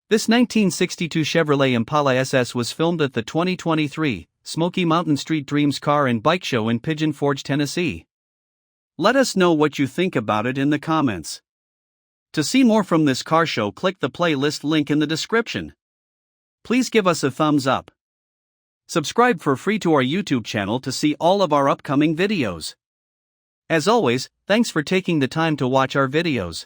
This 1962 Chevrolet Impala SS was filmed at the 2023 Smokey Mountain Street Dreams Car and Bike Show in Pigeon Forge, Tennessee. Let us know what you think about it in the comments. To see more from this car show, click the playlist link in the description. Please give us a thumbs up. Subscribe for free to our YouTube channel to see all of our upcoming videos. As always, thanks for taking the time to watch our videos.